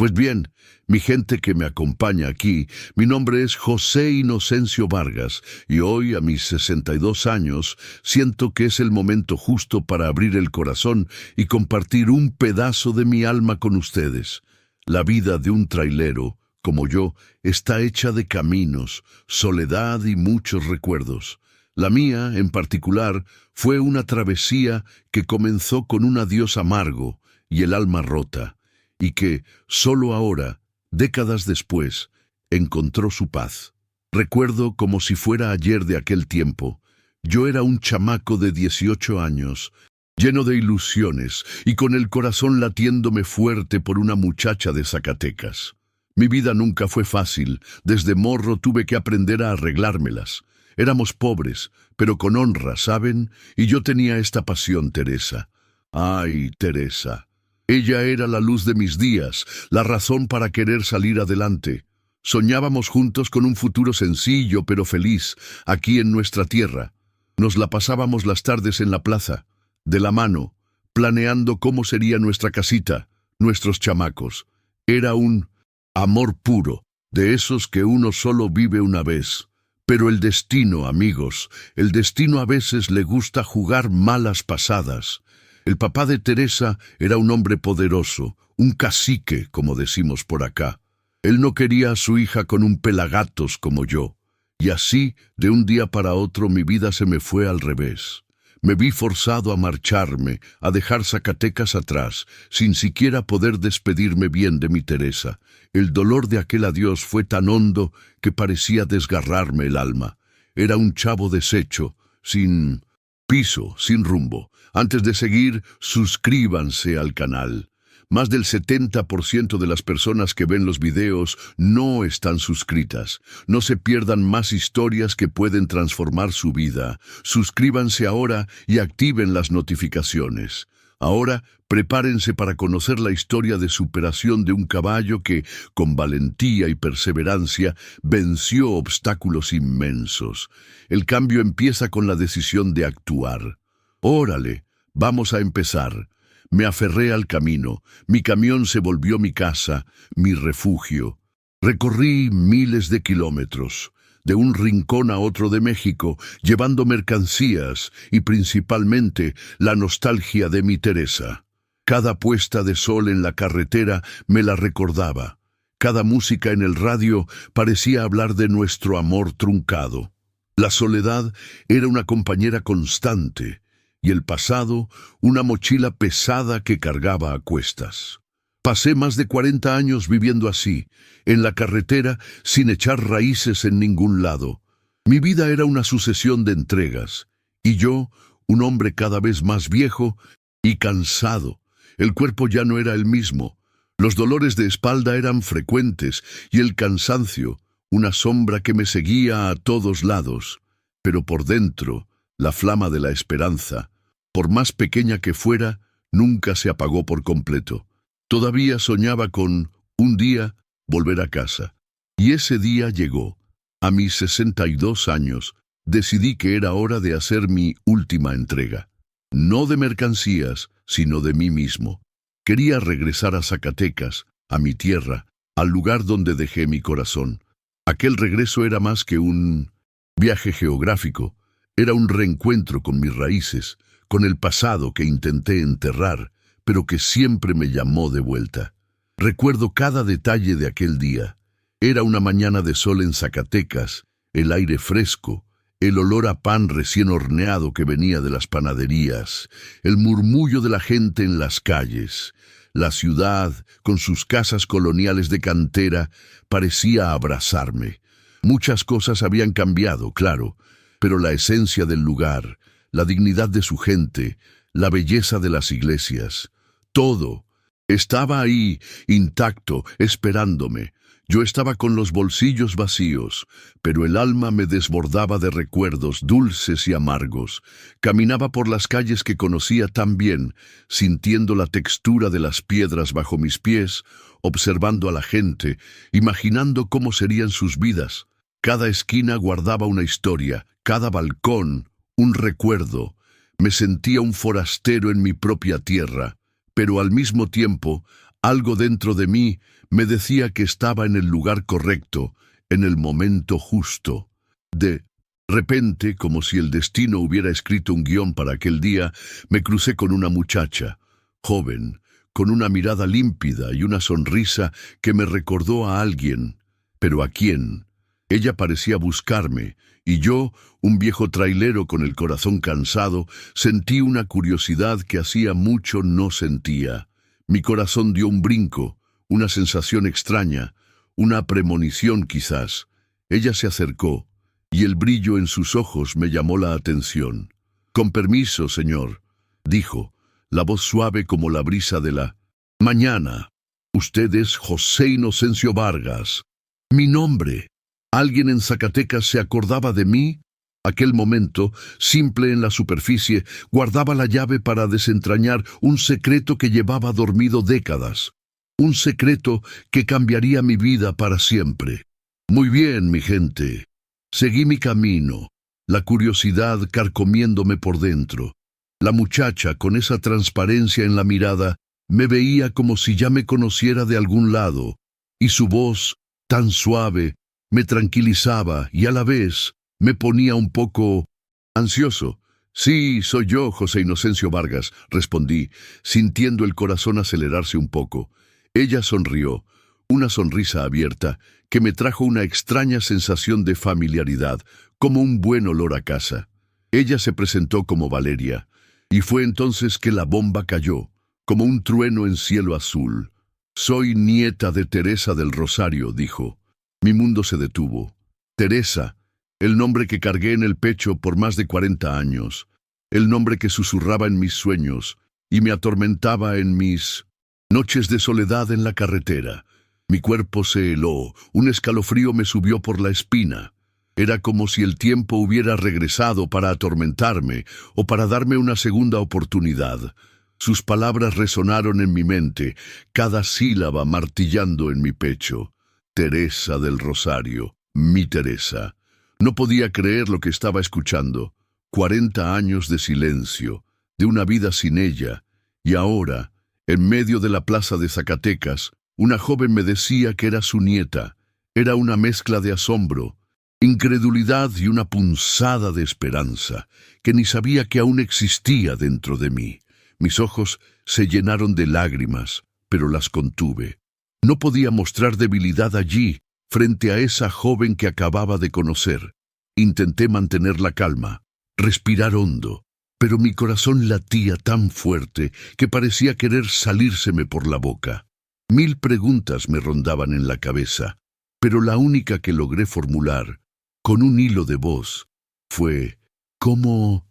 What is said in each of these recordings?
Pues bien, mi gente que me acompaña aquí, mi nombre es José Inocencio Vargas y hoy, a mis 62 años, siento que es el momento justo para abrir el corazón y compartir un pedazo de mi alma con ustedes. La vida de un trailero, como yo, está hecha de caminos, soledad y muchos recuerdos. La mía, en particular, fue una travesía que comenzó con un adiós amargo y el alma rota, y que, solo ahora, décadas después, encontró su paz. Recuerdo como si fuera ayer de aquel tiempo. Yo era un chamaco de 18 años, lleno de ilusiones y con el corazón latiéndome fuerte por una muchacha de Zacatecas. Mi vida nunca fue fácil. Desde morro tuve que aprender a arreglármelas. Éramos pobres, pero con honra, ¿saben? Y yo tenía esta pasión, Teresa. Ay, Teresa. Ella era la luz de mis días, la razón para querer salir adelante. Soñábamos juntos con un futuro sencillo pero feliz, aquí en nuestra tierra. Nos la pasábamos las tardes en la plaza, de la mano, planeando cómo sería nuestra casita, nuestros chamacos. Era un amor puro, de esos que uno solo vive una vez. Pero el destino, amigos, el destino a veces le gusta jugar malas pasadas. El papá de Teresa era un hombre poderoso, un cacique, como decimos por acá. Él no quería a su hija con un pelagatos como yo. Y así, de un día para otro, mi vida se me fue al revés. Me vi forzado a marcharme, a dejar Zacatecas atrás, sin siquiera poder despedirme bien de mi Teresa. El dolor de aquel adiós fue tan hondo que parecía desgarrarme el alma. Era un chavo deshecho, sin piso, sin rumbo. Antes de seguir, suscríbanse al canal. Más del 70% de las personas que ven los videos no están suscritas. No se pierdan más historias que pueden transformar su vida. Suscríbanse ahora y activen las notificaciones. Ahora, prepárense para conocer la historia de superación de un caballo que, con valentía y perseverancia, venció obstáculos inmensos. El cambio empieza con la decisión de actuar. Órale, vamos a empezar. Me aferré al camino, mi camión se volvió mi casa, mi refugio. Recorrí miles de kilómetros, de un rincón a otro de México, llevando mercancías y principalmente la nostalgia de mi Teresa. Cada puesta de sol en la carretera me la recordaba. Cada música en el radio parecía hablar de nuestro amor truncado. La soledad era una compañera constante, y el pasado, una mochila pesada que cargaba a cuestas. Pasé más de 40 años viviendo así, en la carretera, sin echar raíces en ningún lado. Mi vida era una sucesión de entregas, y yo, un hombre cada vez más viejo y cansado. El cuerpo ya no era el mismo. Los dolores de espalda eran frecuentes, y el cansancio, una sombra que me seguía a todos lados. Pero por dentro, la flama de la esperanza, por más pequeña que fuera, nunca se apagó por completo. Todavía soñaba con, un día, volver a casa. Y ese día llegó. A mis 62 años, decidí que era hora de hacer mi última entrega. No de mercancías, sino de mí mismo. Quería regresar a Zacatecas, a mi tierra, al lugar donde dejé mi corazón. Aquel regreso era más que un viaje geográfico. Era un reencuentro con mis raíces, con el pasado que intenté enterrar, pero que siempre me llamó de vuelta. Recuerdo cada detalle de aquel día. Era una mañana de sol en Zacatecas, el aire fresco, el olor a pan recién horneado que venía de las panaderías, el murmullo de la gente en las calles. La ciudad, con sus casas coloniales de cantera, parecía abrazarme. Muchas cosas habían cambiado, claro, pero la esencia del lugar, la dignidad de su gente, la belleza de las iglesias, todo estaba ahí, intacto, esperándome. Yo estaba con los bolsillos vacíos, pero el alma me desbordaba de recuerdos dulces y amargos. Caminaba por las calles que conocía tan bien, sintiendo la textura de las piedras bajo mis pies, observando a la gente, imaginando cómo serían sus vidas. Cada esquina guardaba una historia, cada balcón, un recuerdo. Me sentía un forastero en mi propia tierra, pero al mismo tiempo, algo dentro de mí Me decía que estaba en el lugar correcto, en el momento justo. De repente, como si el destino hubiera escrito un guión para aquel día, me crucé con una muchacha, joven, con una mirada límpida y una sonrisa que me recordó a alguien. ¿Pero a quién? Ella parecía buscarme, y yo, un viejo trailero con el corazón cansado, sentí una curiosidad que hacía mucho no sentía. Mi corazón dio un brinco, una sensación extraña, una premonición quizás. Ella se acercó, y el brillo en sus ojos me llamó la atención. «Con permiso, señor», dijo, la voz suave como la brisa de la mañana. «Usted es José Inocencio Vargas. Mi nombre. ¿Alguien en Zacatecas se acordaba de mí?» Aquel momento, simple en la superficie, guardaba la llave para desentrañar un secreto que llevaba dormido décadas. Un secreto que cambiaría mi vida para siempre. Muy bien, mi gente. Seguí mi camino, la curiosidad carcomiéndome por dentro. La muchacha, con esa transparencia en la mirada, me veía como si ya me conociera de algún lado, y su voz, tan suave, me tranquilizaba y a la vez me ponía un poco ansioso. «Sí, soy yo, José Inocencio Vargas», respondí, sintiendo el corazón acelerarse un poco. Ella sonrió, una sonrisa abierta que me trajo una extraña sensación de familiaridad, como un buen olor a casa. Ella se presentó como Valeria, y fue entonces que la bomba cayó, como un trueno en cielo azul. «Soy nieta de Teresa del Rosario», dijo. Mi mundo se detuvo. Teresa, el nombre que cargué en el pecho por más de 40 años, el nombre que susurraba en mis sueños y me atormentaba en mis noches de soledad en la carretera. Mi cuerpo se heló, un escalofrío me subió por la espina. Era como si el tiempo hubiera regresado para atormentarme o para darme una segunda oportunidad. Sus palabras resonaron en mi mente, cada sílaba martillando en mi pecho. Teresa del Rosario, mi Teresa. No podía creer lo que estaba escuchando. 40 años de silencio, de una vida sin ella, y ahora, en medio de la plaza de Zacatecas, una joven me decía que era su nieta. Era una mezcla de asombro, incredulidad y una punzada de esperanza, que ni sabía que aún existía dentro de mí. Mis ojos se llenaron de lágrimas, pero las contuve. No podía mostrar debilidad allí, frente a esa joven que acababa de conocer. Intenté mantener la calma, respirar hondo, pero mi corazón latía tan fuerte que parecía querer salírseme por la boca. 1000 preguntas me rondaban en la cabeza, pero la única que logré formular, con un hilo de voz, fue: ¿Cómo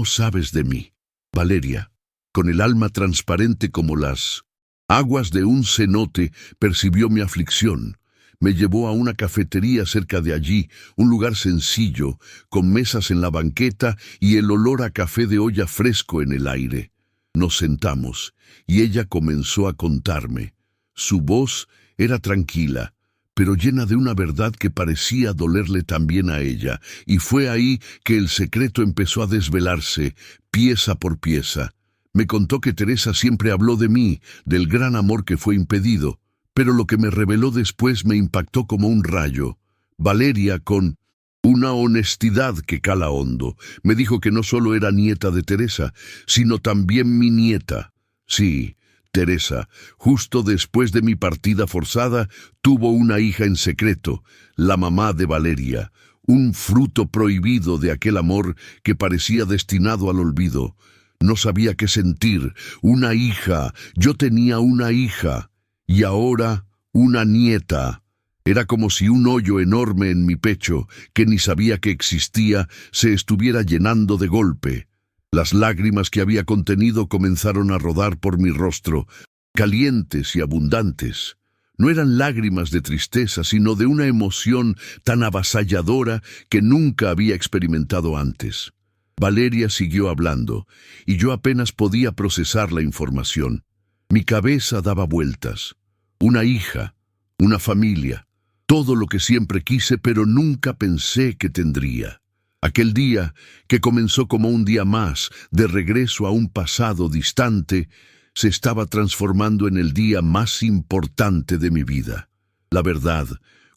sabes de mí? Valeria, con el alma transparente como las aguas de un cenote, percibió mi aflicción. Me llevó a una cafetería cerca de allí, un lugar sencillo, con mesas en la banqueta y el olor a café de olla fresco en el aire. Nos sentamos, y ella comenzó a contarme. Su voz era tranquila, pero llena de una verdad que parecía dolerle también a ella, y fue ahí que el secreto empezó a desvelarse, pieza por pieza. Me contó que Teresa siempre habló de mí, del gran amor que fue impedido, pero lo que me reveló después me impactó como un rayo. Valeria, con una honestidad que cala hondo, me dijo que no solo era nieta de Teresa, sino también mi nieta. Sí, Teresa, justo después de mi partida forzada, tuvo una hija en secreto, la mamá de Valeria, un fruto prohibido de aquel amor que parecía destinado al olvido. No sabía qué sentir. Una hija. Yo tenía una hija. Y ahora, una nieta. Era como si un hoyo enorme en mi pecho, que ni sabía que existía, se estuviera llenando de golpe. Las lágrimas que había contenido comenzaron a rodar por mi rostro, calientes y abundantes. No eran lágrimas de tristeza, sino de una emoción tan avasalladora que nunca había experimentado antes. Valeria siguió hablando, y yo apenas podía procesar la información. Mi cabeza daba vueltas. Una hija, una familia, todo lo que siempre quise, pero nunca pensé que tendría. Aquel día, que comenzó como un día más, de regreso a un pasado distante, se estaba transformando en el día más importante de mi vida. La verdad,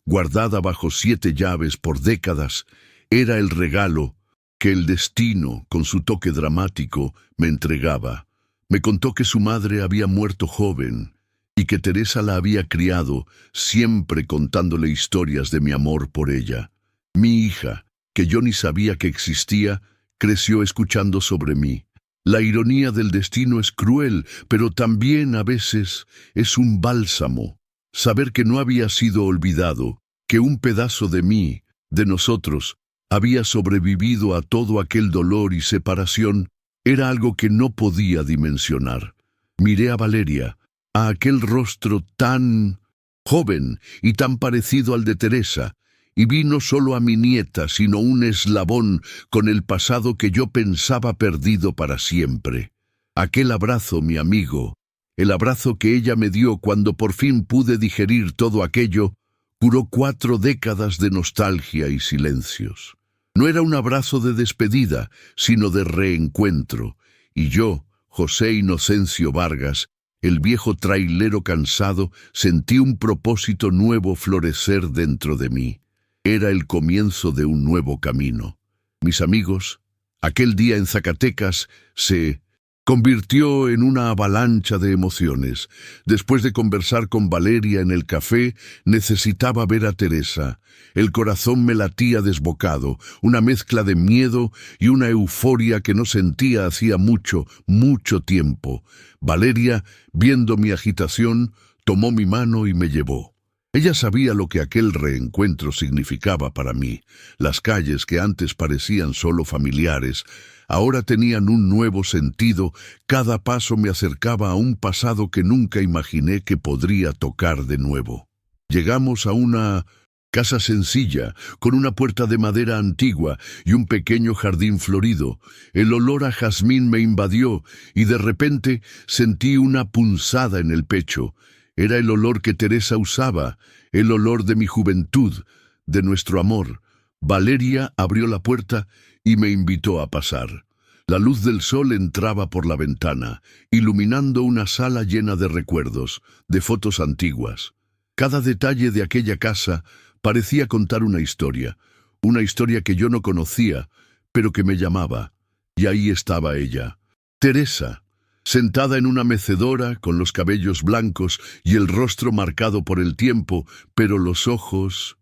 guardada bajo 7 llaves por décadas, era el regalo que el destino, con su toque dramático, me entregaba. Me contó que su madre había muerto joven y que Teresa la había criado, siempre contándole historias de mi amor por ella. Mi hija, que yo ni sabía que existía, creció escuchando sobre mí. La ironía del destino es cruel, pero también a veces es un bálsamo. Saber que no había sido olvidado, que un pedazo de mí, de nosotros, había sobrevivido a todo aquel dolor y separación, era algo que no podía dimensionar. Miré a Valeria, a aquel rostro tan joven y tan parecido al de Teresa, y vi no solo a mi nieta, sino un eslabón con el pasado que yo pensaba perdido para siempre. Aquel abrazo, mi amigo, el abrazo que ella me dio cuando por fin pude digerir todo aquello, curó 4 décadas de nostalgia y silencios. No era un abrazo de despedida, sino de reencuentro, y yo, José Inocencio Vargas, el viejo trailero cansado, sentí un propósito nuevo florecer dentro de mí. Era el comienzo de un nuevo camino. Mis amigos, aquel día en Zacatecas se convirtió en una avalancha de emociones. Después de conversar con Valeria en el café, necesitaba ver a Teresa. El corazón me latía desbocado, una mezcla de miedo y una euforia que no sentía hacía mucho, mucho tiempo. Valeria, viendo mi agitación, tomó mi mano y me llevó. Ella sabía lo que aquel reencuentro significaba para mí. Las calles que antes parecían solo familiares, ahora tenían un nuevo sentido. Cada paso me acercaba a un pasado que nunca imaginé que podría tocar de nuevo. Llegamos a una casa sencilla, con una puerta de madera antigua y un pequeño jardín florido. El olor a jazmín me invadió y de repente sentí una punzada en el pecho. Era el olor que Teresa usaba, el olor de mi juventud, de nuestro amor. Valeria abrió la puerta y me invitó a pasar. La luz del sol entraba por la ventana, iluminando una sala llena de recuerdos, de fotos antiguas. Cada detalle de aquella casa parecía contar una historia que yo no conocía, pero que me llamaba. Y ahí estaba ella, Teresa, sentada en una mecedora, con los cabellos blancos y el rostro marcado por el tiempo, pero los ojos...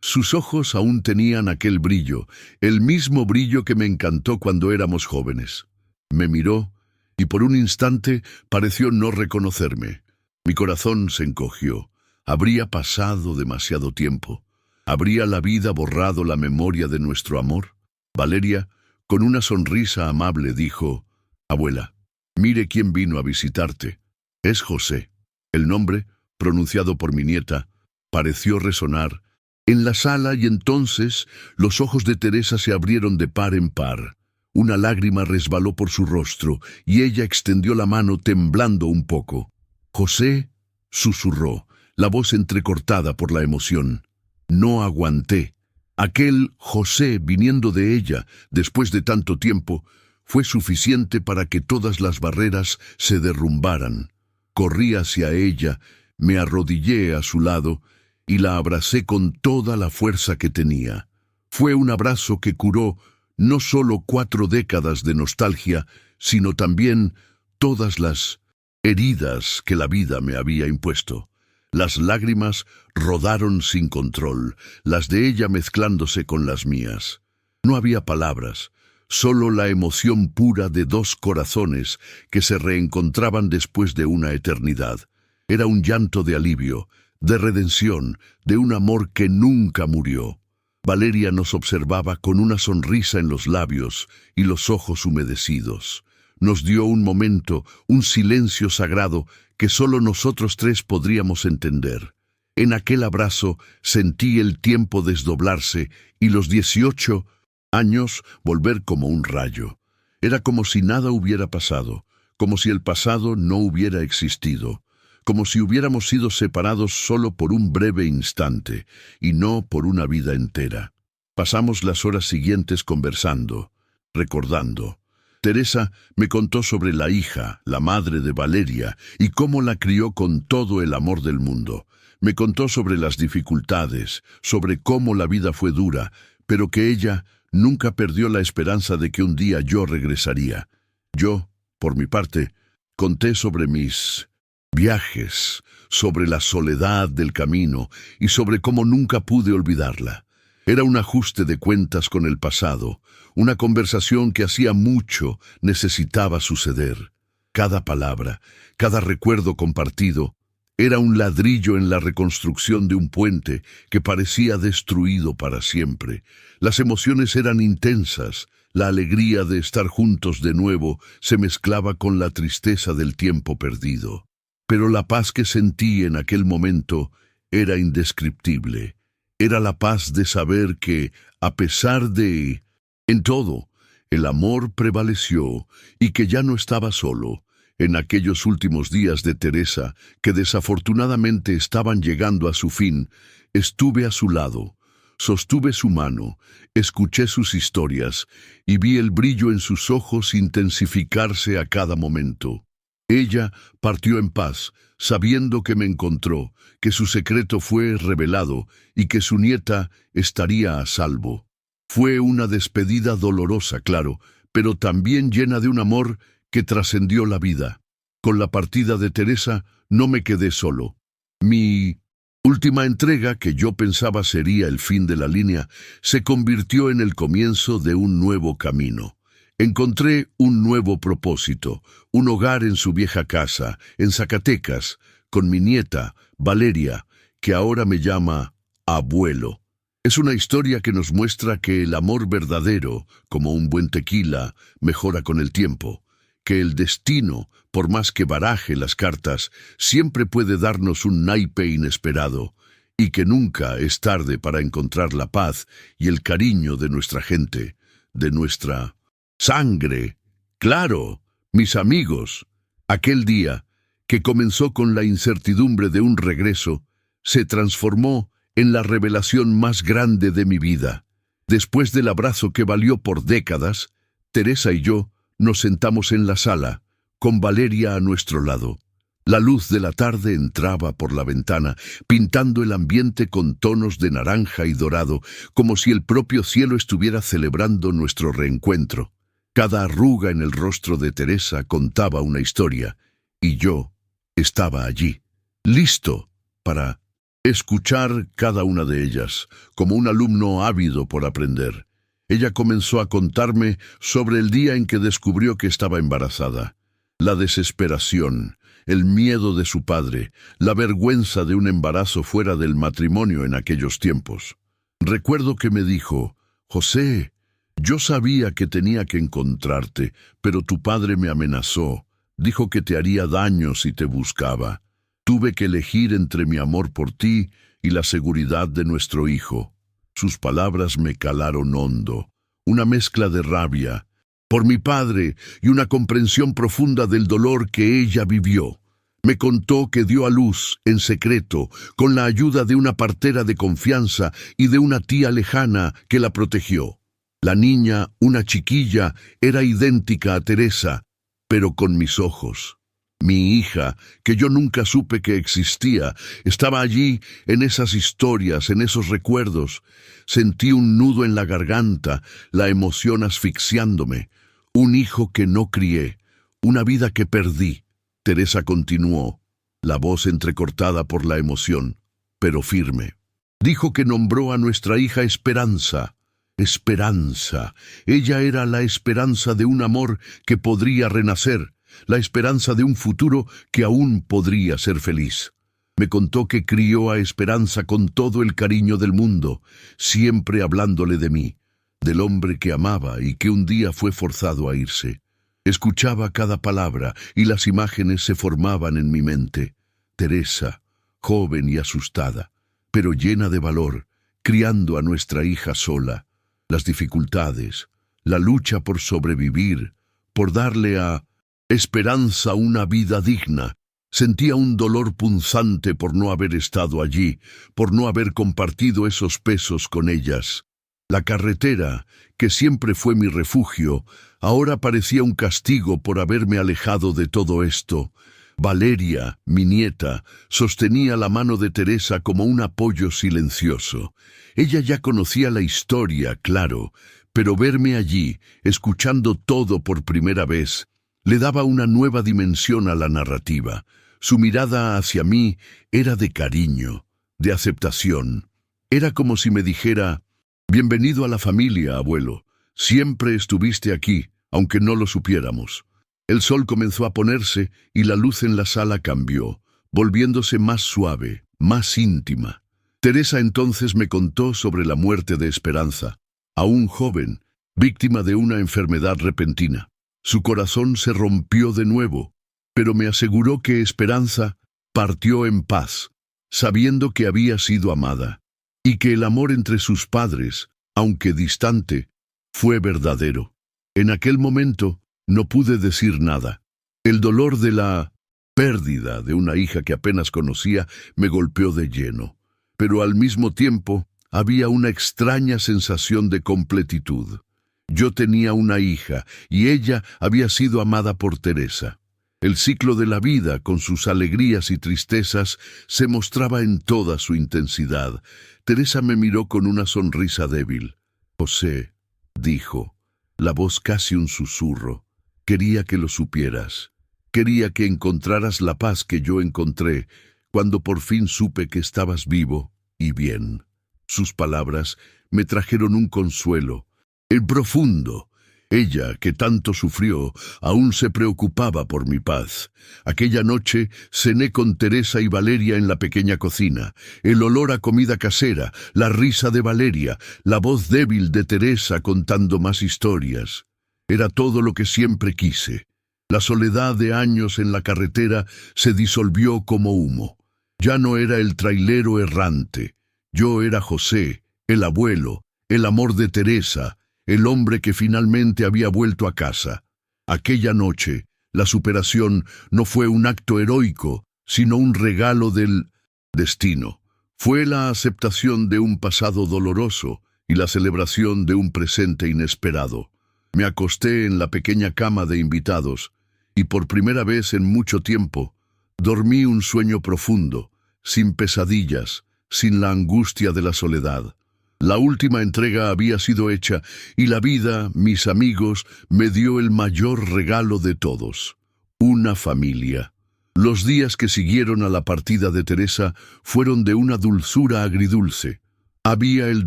sus ojos aún tenían aquel brillo, el mismo brillo que me encantó cuando éramos jóvenes. Me miró y por un instante pareció no reconocerme. Mi corazón se encogió. Habría pasado demasiado tiempo. ¿Habría la vida borrado la memoria de nuestro amor? Valeria, con una sonrisa amable, dijo: «Abuela, mire quién vino a visitarte. Es José». El nombre, pronunciado por mi nieta, pareció resonar en la sala y entonces los ojos de Teresa se abrieron de par en par. Una lágrima resbaló por su rostro y ella extendió la mano temblando un poco. «José», susurró, la voz entrecortada por la emoción. No aguanté. Aquel José viniendo de ella, después de tanto tiempo, fue suficiente para que todas las barreras se derrumbaran. Corrí hacia ella, me arrodillé a su lado y la abracé con toda la fuerza que tenía. Fue un abrazo que curó no solo 4 décadas de nostalgia, sino también todas las heridas que la vida me había impuesto. Las lágrimas rodaron sin control, las de ella mezclándose con las mías. No había palabras, solo la emoción pura de 2 corazones que se reencontraban después de una eternidad. Era un llanto de alivio, de redención, de un amor que nunca murió. Valeria nos observaba con una sonrisa en los labios y los ojos humedecidos. Nos dio un momento, un silencio sagrado que solo nosotros 3 podríamos entender. En aquel abrazo sentí el tiempo desdoblarse y los 18 años volver como un rayo. Era como si nada hubiera pasado, como si el pasado no hubiera existido, como si hubiéramos sido separados solo por un breve instante y no por una vida entera. Pasamos las horas siguientes conversando, recordando. Teresa me contó sobre la hija, la madre de Valeria, y cómo la crió con todo el amor del mundo. Me contó sobre las dificultades, sobre cómo la vida fue dura, pero que ella nunca perdió la esperanza de que un día yo regresaría. Yo, por mi parte, conté sobre mis viajes, sobre la soledad del camino y sobre cómo nunca pude olvidarla. Era un ajuste de cuentas con el pasado, una conversación que hacía mucho necesitaba suceder. Cada palabra, cada recuerdo compartido, era un ladrillo en la reconstrucción de un puente que parecía destruido para siempre. Las emociones eran intensas, la alegría de estar juntos de nuevo se mezclaba con la tristeza del tiempo perdido. Pero la paz que sentí en aquel momento era indescriptible. Era la paz de saber que, a pesar de, en todo, el amor prevaleció y que ya no estaba solo. En aquellos últimos días de Teresa, que desafortunadamente estaban llegando a su fin, estuve a su lado, sostuve su mano, escuché sus historias y vi el brillo en sus ojos intensificarse a cada momento. Ella partió en paz, sabiendo que me encontró, que su secreto fue revelado y que su nieta estaría a salvo. Fue una despedida dolorosa, claro, pero también llena de un amor que trascendió la vida. Con la partida de Teresa no me quedé solo. Mi última entrega, que yo pensaba sería el fin de la línea, se convirtió en el comienzo de un nuevo camino. Encontré un nuevo propósito, un hogar en su vieja casa, en Zacatecas, con mi nieta, Valeria, que ahora me llama abuelo. Es una historia que nos muestra que el amor verdadero, como un buen tequila, mejora con el tiempo, que el destino, por más que baraje las cartas, siempre puede darnos un naipe inesperado, y que nunca es tarde para encontrar la paz y el cariño de nuestra gente, de nuestra sangre. Claro, mis amigos. Aquel día, que comenzó con la incertidumbre de un regreso, se transformó en la revelación más grande de mi vida. Después del abrazo que valió por décadas, Teresa y yo nos sentamos en la sala, con Valeria a nuestro lado. La luz de la tarde entraba por la ventana, pintando el ambiente con tonos de naranja y dorado, como si el propio cielo estuviera celebrando nuestro reencuentro. Cada arruga en el rostro de Teresa contaba una historia, y yo estaba allí, listo para escuchar cada una de ellas, como un alumno ávido por aprender. Ella comenzó a contarme sobre el día en que descubrió que estaba embarazada, la desesperación, el miedo de su padre, la vergüenza de un embarazo fuera del matrimonio en aquellos tiempos. Recuerdo que me dijo: «José, yo sabía que tenía que encontrarte, pero tu padre me amenazó. Dijo que te haría daño si te buscaba. Tuve que elegir entre mi amor por ti y la seguridad de nuestro hijo». Sus palabras me calaron hondo, una mezcla de rabia por mi padre y una comprensión profunda del dolor que ella vivió. Me contó que dio a luz, en secreto, con la ayuda de una partera de confianza y de una tía lejana que la protegió. La niña, una chiquilla, era idéntica a Teresa, pero con mis ojos. Mi hija, que yo nunca supe que existía, estaba allí, en esas historias, en esos recuerdos. Sentí un nudo en la garganta, la emoción asfixiándome. Un hijo que no crié, una vida que perdí. Teresa continuó, la voz entrecortada por la emoción, pero firme. Dijo que nombró a nuestra hija Esperanza. Esperanza. Ella era la esperanza de un amor que podría renacer, la esperanza de un futuro que aún podría ser feliz. Me contó que crió a Esperanza con todo el cariño del mundo, siempre hablándole de mí, del hombre que amaba y que un día fue forzado a irse. Escuchaba cada palabra y las imágenes se formaban en mi mente. Teresa, joven y asustada, pero llena de valor, criando a nuestra hija sola. Las dificultades, la lucha por sobrevivir, por darle a Esperanza una vida digna. Sentía un dolor punzante por no haber estado allí, por no haber compartido esos pesos con ellas. La carretera, que siempre fue mi refugio, ahora parecía un castigo por haberme alejado de todo esto. Valeria, mi nieta, sostenía la mano de Teresa como un apoyo silencioso. Ella ya conocía la historia, claro, pero verme allí, escuchando todo por primera vez, le daba una nueva dimensión a la narrativa. Su mirada hacia mí era de cariño, de aceptación. Era como si me dijera: «Bienvenido a la familia, abuelo. Siempre estuviste aquí, aunque no lo supiéramos». El sol comenzó a ponerse y la luz en la sala cambió, volviéndose más suave, más íntima. Teresa entonces me contó sobre la muerte de Esperanza, aún joven, víctima de una enfermedad repentina. Su corazón se rompió de nuevo, pero me aseguró que Esperanza partió en paz, sabiendo que había sido amada, y que el amor entre sus padres, aunque distante, fue verdadero. En aquel momento no pude decir nada. El dolor de la pérdida de una hija que apenas conocía me golpeó de lleno, pero al mismo tiempo había una extraña sensación de completitud. Yo tenía una hija y ella había sido amada por Teresa. El ciclo de la vida, con sus alegrías y tristezas, se mostraba en toda su intensidad. Teresa me miró con una sonrisa débil. «José», dijo, la voz casi un susurro, «quería que lo supieras. Quería que encontraras la paz que yo encontré cuando por fin supe que estabas vivo y bien». Sus palabras me trajeron un consuelo, el profundo. Ella, que tanto sufrió, aún se preocupaba por mi paz. Aquella noche cené con Teresa y Valeria en la pequeña cocina. El olor a comida casera, la risa de Valeria, la voz débil de Teresa contando más historias. Era todo lo que siempre quise. La soledad de años en la carretera se disolvió como humo. Ya no era el trailero errante. Yo era José, el abuelo, el amor de Teresa, el hombre que finalmente había vuelto a casa. Aquella noche, la superación no fue un acto heroico, sino un regalo del destino. Fue la aceptación de un pasado doloroso y la celebración de un presente inesperado. Me acosté en la pequeña cama de invitados y por primera vez en mucho tiempo dormí un sueño profundo, sin pesadillas, sin la angustia de la soledad. La última entrega había sido hecha y la vida, mis amigos, me dio el mayor regalo de todos: una familia. Los días que siguieron a la partida de Teresa fueron de una dulzura agridulce. Había el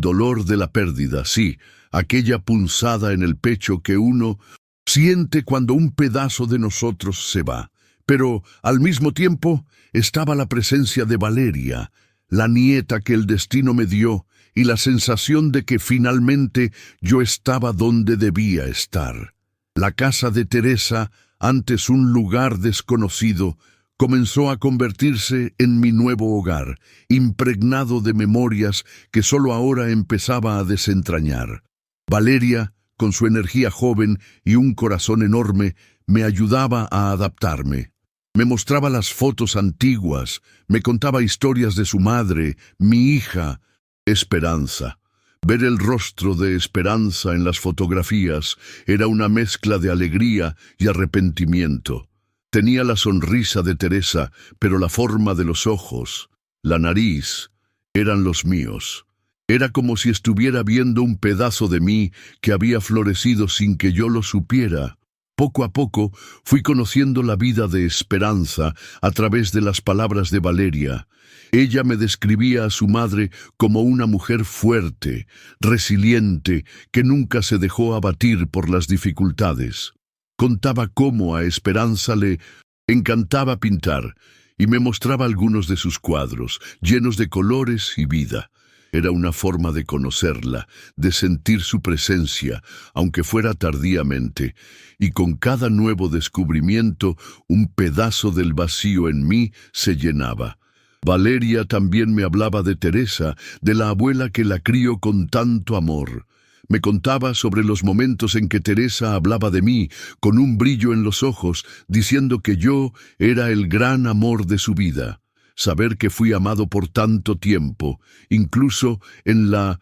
dolor de la pérdida, sí, aquella punzada en el pecho que uno siente cuando un pedazo de nosotros se va. Pero, al mismo tiempo, estaba la presencia de Valeria, la nieta que el destino me dio, y la sensación de que finalmente yo estaba donde debía estar. La casa de Teresa, antes un lugar desconocido, comenzó a convertirse en mi nuevo hogar, impregnado de memorias que solo ahora empezaba a desentrañar. Valeria, con su energía joven y un corazón enorme, me ayudaba a adaptarme. Me mostraba las fotos antiguas, me contaba historias de su madre, mi hija, Esperanza. Ver el rostro de Esperanza en las fotografías era una mezcla de alegría y arrepentimiento. Tenía la sonrisa de Teresa, pero la forma de los ojos, la nariz, eran los míos. Era como si estuviera viendo un pedazo de mí que había florecido sin que yo lo supiera. Poco a poco fui conociendo la vida de Esperanza a través de las palabras de Valeria. Ella me describía a su madre como una mujer fuerte, resiliente, que nunca se dejó abatir por las dificultades. Contaba cómo a Esperanza le encantaba pintar y me mostraba algunos de sus cuadros, llenos de colores y vida. Era una forma de conocerla, de sentir su presencia, aunque fuera tardíamente, y con cada nuevo descubrimiento, un pedazo del vacío en mí se llenaba. Valeria también me hablaba de Teresa, de la abuela que la crió con tanto amor. Me contaba sobre los momentos en que Teresa hablaba de mí, con un brillo en los ojos, diciendo que yo era el gran amor de su vida. Saber que fui amado por tanto tiempo, incluso en la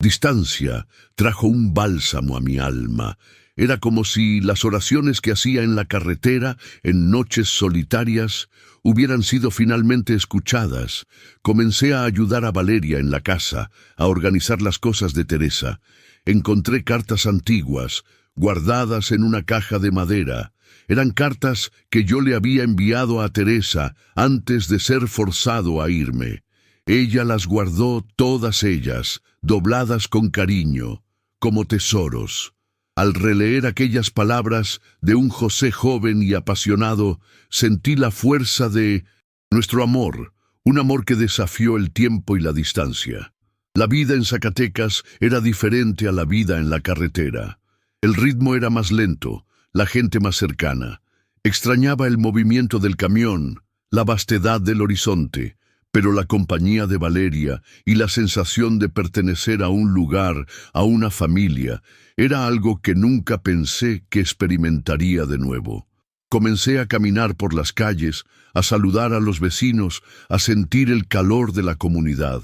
distancia trajo un bálsamo a mi alma. Era como si las oraciones que hacía en la carretera, en noches solitarias, hubieran sido finalmente escuchadas. Comencé a ayudar a Valeria en la casa, a organizar las cosas de Teresa. Encontré cartas antiguas, guardadas en una caja de madera. Eran cartas que yo le había enviado a Teresa antes de ser forzado a irme. Ella las guardó todas ellas, dobladas con cariño, como tesoros. Al releer aquellas palabras de un José joven y apasionado, sentí la fuerza de nuestro amor, un amor que desafió el tiempo y la distancia. La vida en Zacatecas era diferente a la vida en la carretera. El ritmo era más lento, la gente más cercana. Extrañaba el movimiento del camión, la vastedad del horizonte, pero la compañía de Valeria y la sensación de pertenecer a un lugar, a una familia, era algo que nunca pensé que experimentaría de nuevo. Comencé a caminar por las calles, a saludar a los vecinos, a sentir el calor de la comunidad.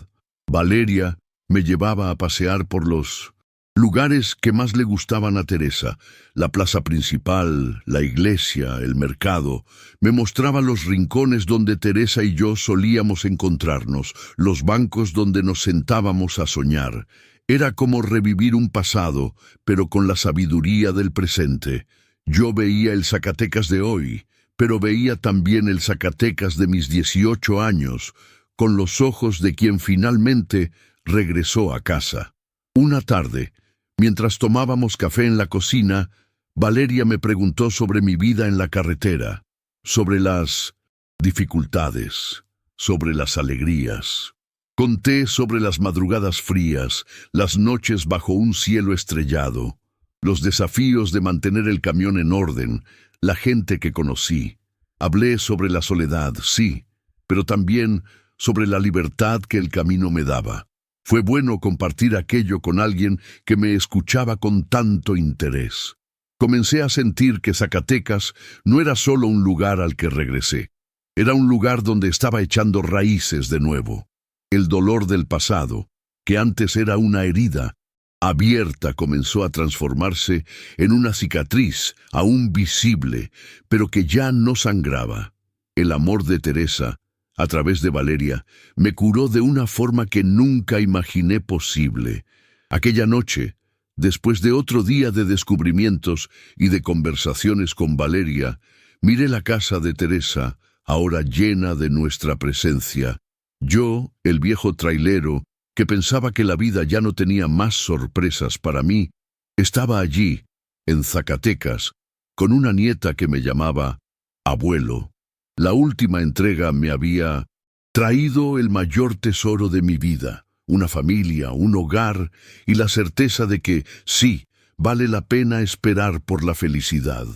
Valeria me llevaba a pasear por los lugares que más le gustaban a Teresa, la plaza principal, la iglesia, el mercado. Me mostraba los rincones donde Teresa y yo solíamos encontrarnos, los bancos donde nos sentábamos a soñar. Era como revivir un pasado, pero con la sabiduría del presente. Yo veía el Zacatecas de hoy, pero veía también el Zacatecas de mis 18 años, con los ojos de quien finalmente regresó a casa. Una tarde, mientras tomábamos café en la cocina, Valeria me preguntó sobre mi vida en la carretera, sobre las dificultades, sobre las alegrías. Conté sobre las madrugadas frías, las noches bajo un cielo estrellado, los desafíos de mantener el camión en orden, la gente que conocí. Hablé sobre la soledad, sí, pero también sobre la libertad que el camino me daba. Fue bueno compartir aquello con alguien que me escuchaba con tanto interés. Comencé a sentir que Zacatecas no era solo un lugar al que regresé. Era un lugar donde estaba echando raíces de nuevo. El dolor del pasado, que antes era una herida abierta, comenzó a transformarse en una cicatriz aún visible, pero que ya no sangraba. El amor de Teresa, a través de Valeria, me curó de una forma que nunca imaginé posible. Aquella noche, después de otro día de descubrimientos y de conversaciones con Valeria, miré la casa de Teresa, ahora llena de nuestra presencia. Yo, el viejo trailero, que pensaba que la vida ya no tenía más sorpresas para mí, estaba allí, en Zacatecas, con una nieta que me llamaba abuelo. La última entrega me había traído el mayor tesoro de mi vida, una familia, un hogar y la certeza de que, sí, vale la pena esperar por la felicidad.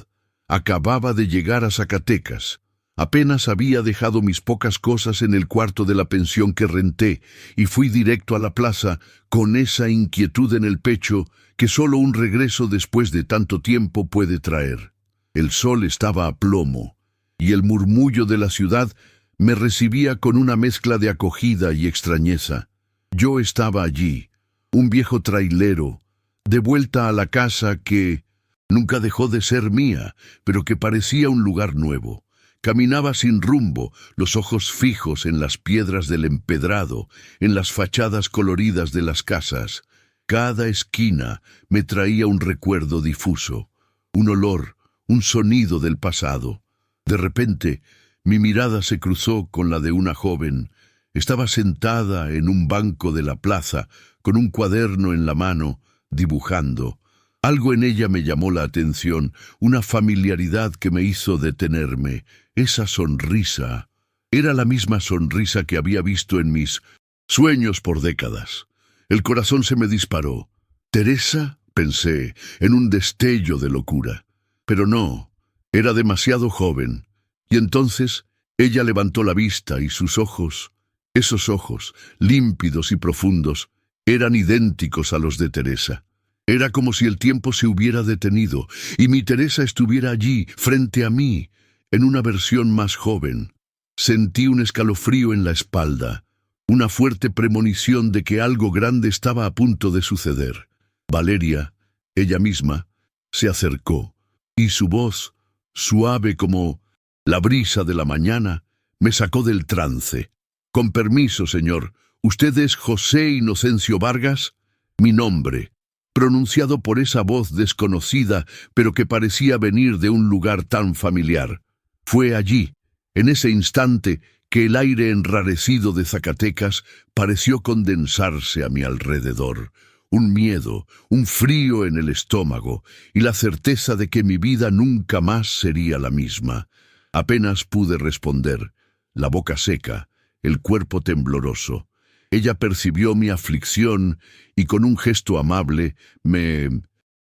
Acababa de llegar a Zacatecas. Apenas había dejado mis pocas cosas en el cuarto de la pensión que renté y fui directo a la plaza con esa inquietud en el pecho que solo un regreso después de tanto tiempo puede traer. El sol estaba a plomo y el murmullo de la ciudad me recibía con una mezcla de acogida y extrañeza. Yo estaba allí, un viejo trailero, de vuelta a la casa que nunca dejó de ser mía, pero que parecía un lugar nuevo. Caminaba sin rumbo, los ojos fijos en las piedras del empedrado, en las fachadas coloridas de las casas. Cada esquina me traía un recuerdo difuso, un olor, un sonido del pasado. De repente, mi mirada se cruzó con la de una joven. Estaba sentada en un banco de la plaza, con un cuaderno en la mano, dibujando. Algo en ella me llamó la atención, una familiaridad que me hizo detenerme. Esa sonrisa era la misma sonrisa que había visto en mis sueños por décadas. El corazón se me disparó. ¿Teresa?, pensé, en un destello de locura. Pero no, era demasiado joven. Y entonces ella levantó la vista y sus ojos, esos ojos, límpidos y profundos, eran idénticos a los de Teresa. Era como si el tiempo se hubiera detenido y mi Teresa estuviera allí, frente a mí, en una versión más joven. Sentí un escalofrío en la espalda. una fuerte premonición de que algo grande estaba a punto de suceder. Valeria, ella misma, se acercó, y su voz, suave como la brisa de la mañana, me sacó del trance. «Con permiso, señor, ¿usted es José Inocencio Vargas?» Mi nombre, pronunciado por esa voz desconocida, pero que parecía venir de un lugar tan familiar. Fue allí, en ese instante, que el aire enrarecido de Zacatecas pareció condensarse a mi alrededor. Un miedo, un frío en el estómago y la certeza de que mi vida nunca más sería la misma. Apenas pude responder, la boca seca, el cuerpo tembloroso. Ella percibió mi aflicción y con un gesto amable me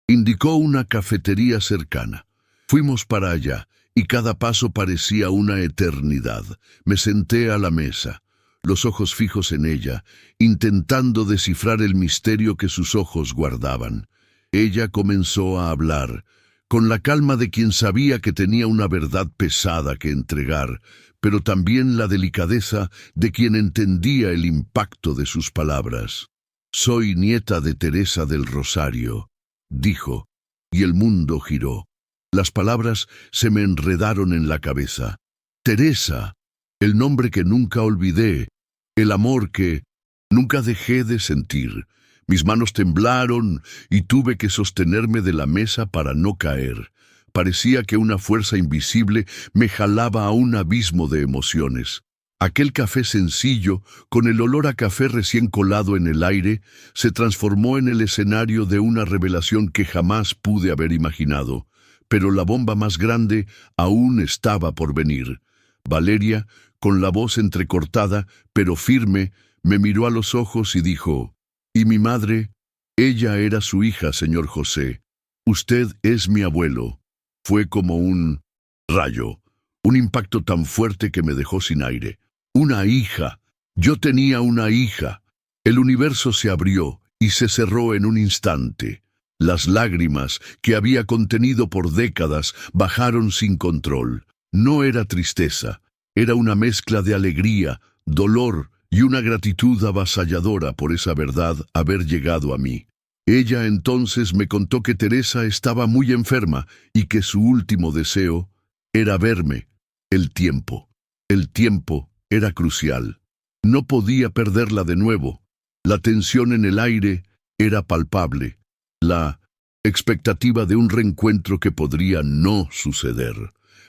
indicó una cafetería cercana. Fuimos para allá y cada paso parecía una eternidad. Me senté a la mesa, los ojos fijos en ella, intentando descifrar el misterio que sus ojos guardaban. Ella comenzó a hablar, con la calma de quien sabía que tenía una verdad pesada que entregar, pero también la delicadeza de quien entendía el impacto de sus palabras. «Soy nieta de Teresa del Rosario», dijo, y el mundo giró. Las palabras se me enredaron en la cabeza. Teresa, el nombre que nunca olvidé, el amor que nunca dejé de sentir. Mis manos temblaron y tuve que sostenerme de la mesa para no caer. Parecía que una fuerza invisible me jalaba a un abismo de emociones. Aquel café sencillo, con el olor a café recién colado en el aire, se transformó en el escenario de una revelación que jamás pude haber imaginado. Pero la bomba más grande aún estaba por venir. Valeria, con la voz entrecortada, pero firme, me miró a los ojos y dijo: «¿Y mi madre?» «Ella era su hija, señor José. Usted es mi abuelo». Fue como un rayo, un impacto tan fuerte que me dejó sin aire. Una hija. Yo tenía una hija. El universo se abrió y se cerró en un instante. Las lágrimas que había contenido por décadas bajaron sin control. No era tristeza, era una mezcla de alegría, dolor y una gratitud avasalladora por esa verdad haber llegado a mí. Ella entonces me contó que Teresa estaba muy enferma y que su último deseo era verme. El tiempo. El tiempo era crucial. No podía perderla de nuevo. La tensión en el aire era palpable. La expectativa de un reencuentro que podría no suceder.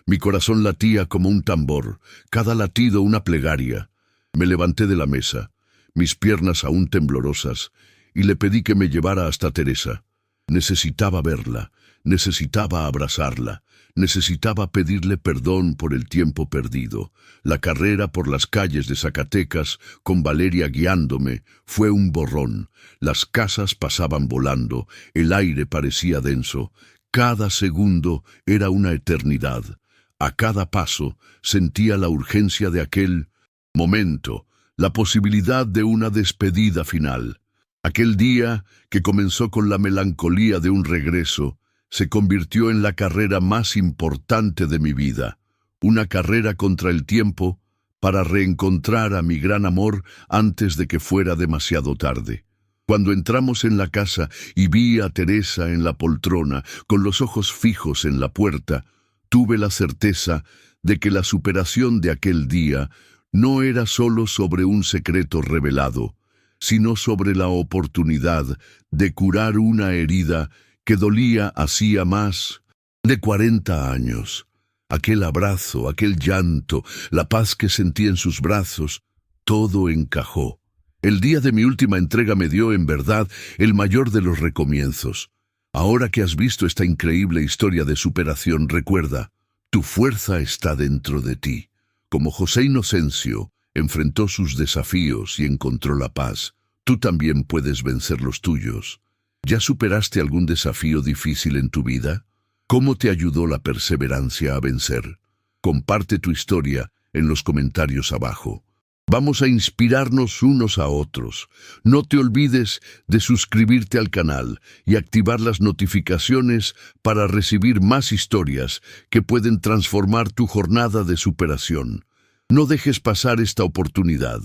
Mi corazón latía como un tambor, cada latido una plegaria. Me levanté de la mesa, mis piernas aún temblorosas, y le pedí que me llevara hasta Teresa. Necesitaba verla, necesitaba abrazarla, necesitaba pedirle perdón por el tiempo perdido. La carrera por las calles de Zacatecas, con Valeria guiándome, fue un borrón. Las casas pasaban volando, el aire parecía denso. Cada segundo era una eternidad. A cada paso sentía la urgencia de aquel momento, la posibilidad de una despedida final. Aquel día, que comenzó con la melancolía de un regreso, se convirtió en la carrera más importante de mi vida, una carrera contra el tiempo para reencontrar a mi gran amor antes de que fuera demasiado tarde. Cuando entramos en la casa y vi a Teresa en la poltrona, con los ojos fijos en la puerta, tuve la certeza de que la superación de aquel día no era solo sobre un secreto revelado, sino sobre la oportunidad de curar una herida que dolía hacía más de 40 años. Aquel abrazo, aquel llanto, la paz que sentí en sus brazos, todo encajó. El día de mi última entrega me dio, en verdad, el mayor de los recomienzos. Ahora que has visto esta increíble historia de superación, recuerda, tu fuerza está dentro de ti. Como José Inocencio enfrentó sus desafíos y encontró la paz, tú también puedes vencer los tuyos. ¿Ya superaste algún desafío difícil en tu vida? ¿Cómo te ayudó la perseverancia a vencer? Comparte tu historia en los comentarios abajo. Vamos a inspirarnos unos a otros. No te olvides de suscribirte al canal y activar las notificaciones para recibir más historias que pueden transformar tu jornada de superación. No dejes pasar esta oportunidad.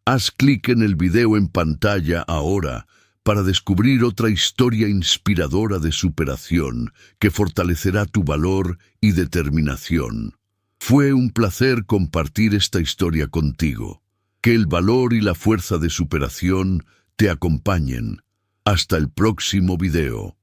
Haz clic en el video en pantalla ahora para descubrir otra historia inspiradora de superación que fortalecerá tu valor y determinación. Fue un placer compartir esta historia contigo. Que el valor y la fuerza de superación te acompañen. Hasta el próximo video.